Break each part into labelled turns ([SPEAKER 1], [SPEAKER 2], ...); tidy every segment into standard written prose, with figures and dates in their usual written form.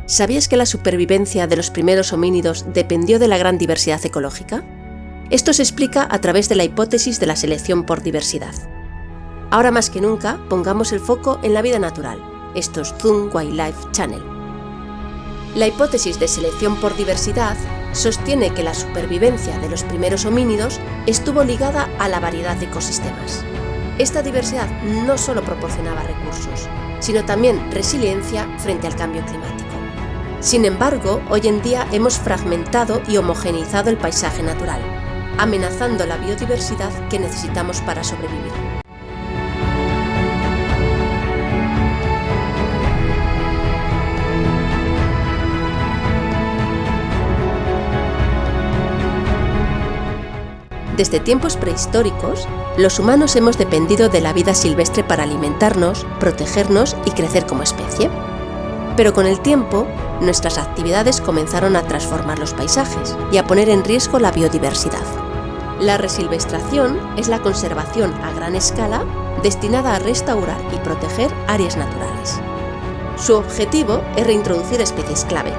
[SPEAKER 1] ¿Sabías que la supervivencia de los primeros homínidos dependió de la gran diversidad ecológica? Esto se explica a través de la hipótesis de la selección por diversidad. Ahora más que nunca, pongamos el foco en la vida natural. Esto es Zoom Wildlife Channel. La hipótesis de selección por diversidad sostiene que la supervivencia de los primeros homínidos estuvo ligada a la variedad de ecosistemas. Esta diversidad no solo proporcionaba recursos, sino también resiliencia frente al cambio climático. Sin embargo, hoy en día hemos fragmentado y homogeneizado el paisaje natural, amenazando la biodiversidad que necesitamos para sobrevivir. Desde tiempos prehistóricos, los humanos hemos dependido de la vida silvestre para alimentarnos, protegernos y crecer como especie. Pero con el tiempo, nuestras actividades comenzaron a transformar los paisajes y a poner en riesgo la biodiversidad. La resilvestración es la conservación a gran escala destinada a restaurar y proteger áreas naturales. Su objetivo es reintroducir especies clave,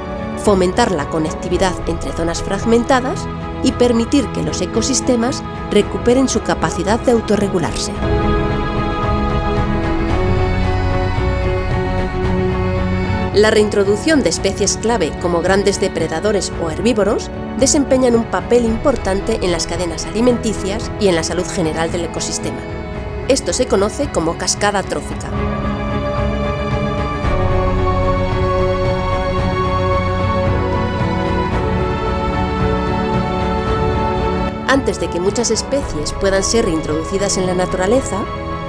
[SPEAKER 1] fomentar la conectividad entre zonas fragmentadas y permitir que los ecosistemas recuperen su capacidad de autorregularse. La reintroducción de especies clave como grandes depredadores o herbívoros desempeñan un papel importante en las cadenas alimenticias y en la salud general del ecosistema. Esto se conoce como cascada trófica. Antes de que muchas especies puedan ser reintroducidas en la naturaleza,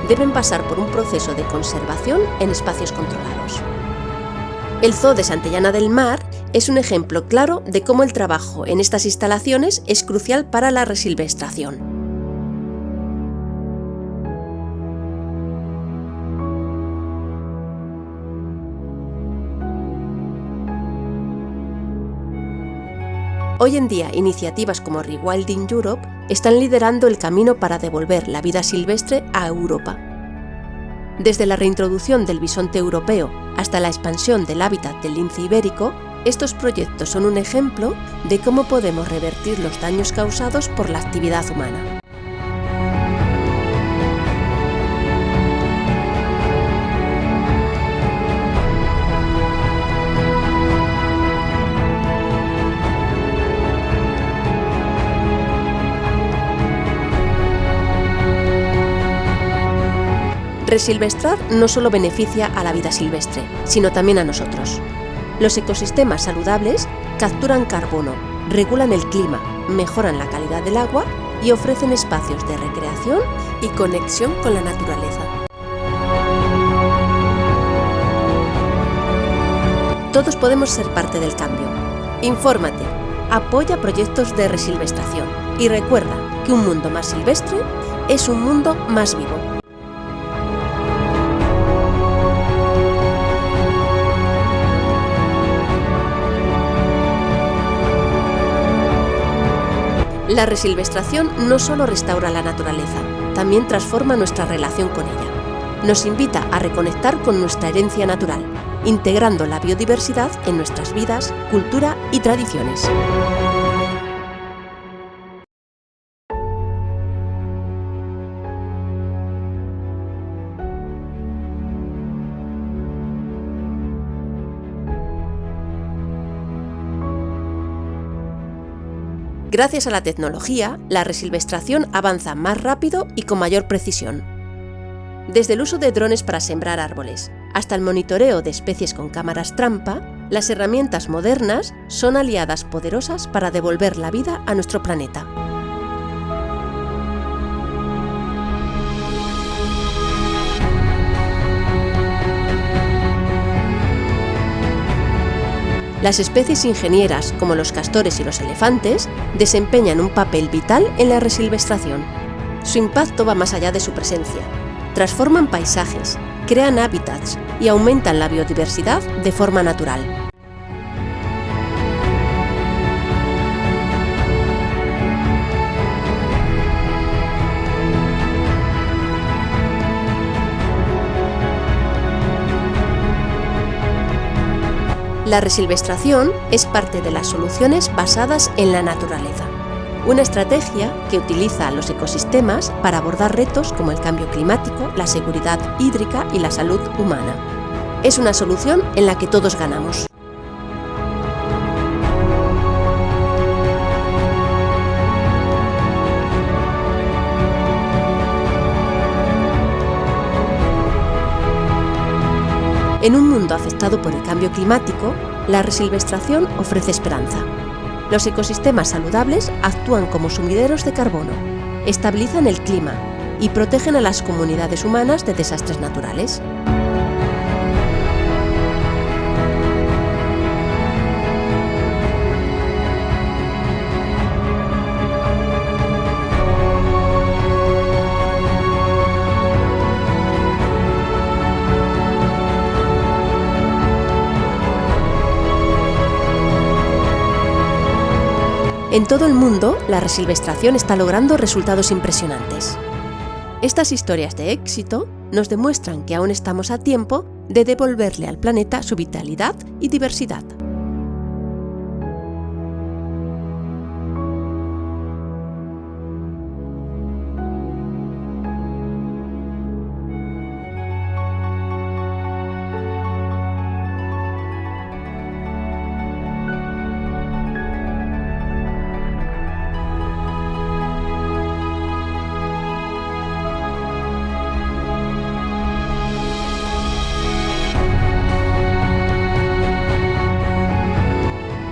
[SPEAKER 1] deben pasar por un proceso de conservación en espacios controlados. El Zoo de Santillana del Mar es un ejemplo claro de cómo el trabajo en estas instalaciones es crucial para la resilvestración. Hoy en día, iniciativas como Rewilding Europe están liderando el camino para devolver la vida silvestre a Europa. Desde la reintroducción del bisonte europeo hasta la expansión del hábitat del lince ibérico, estos proyectos son un ejemplo de cómo podemos revertir los daños causados por la actividad humana. Resilvestrar no solo beneficia a la vida silvestre, sino también a nosotros. Los ecosistemas saludables capturan carbono, regulan el clima, mejoran la calidad del agua y ofrecen espacios de recreación y conexión con la naturaleza. Todos podemos ser parte del cambio. Infórmate, apoya proyectos de resilvestración y recuerda que un mundo más silvestre es un mundo más vivo. La resilvestración no solo restaura la naturaleza, también transforma nuestra relación con ella. Nos invita a reconectar con nuestra herencia natural, integrando la biodiversidad en nuestras vidas, cultura y tradiciones. Gracias a la tecnología, la resilvestración avanza más rápido y con mayor precisión. Desde el uso de drones para sembrar árboles, hasta el monitoreo de especies con cámaras trampa, las herramientas modernas son aliadas poderosas para devolver la vida a nuestro planeta. Las especies ingenieras, como los castores y los elefantes, desempeñan un papel vital en la resilvestración. Su impacto va más allá de su presencia. Transforman paisajes, crean hábitats y aumentan la biodiversidad de forma natural. La resilvestración es parte de las soluciones basadas en la naturaleza, una estrategia que utiliza a los ecosistemas para abordar retos como el cambio climático, la seguridad hídrica y la salud humana. Es una solución en la que todos ganamos. En un mundo afectado por el cambio climático, la resilvestración ofrece esperanza. Los ecosistemas saludables actúan como sumideros de carbono, estabilizan el clima y protegen a las comunidades humanas de desastres naturales. En todo el mundo, la resilvestración está logrando resultados impresionantes. Estas historias de éxito nos demuestran que aún estamos a tiempo de devolverle al planeta su vitalidad y diversidad.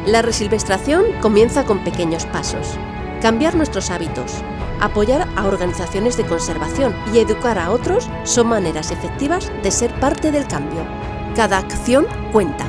[SPEAKER 1] La resilvestración comienza con pequeños pasos. Cambiar nuestros hábitos, apoyar a organizaciones de conservación y educar a otros son maneras efectivas de ser parte del cambio. Cada acción cuenta.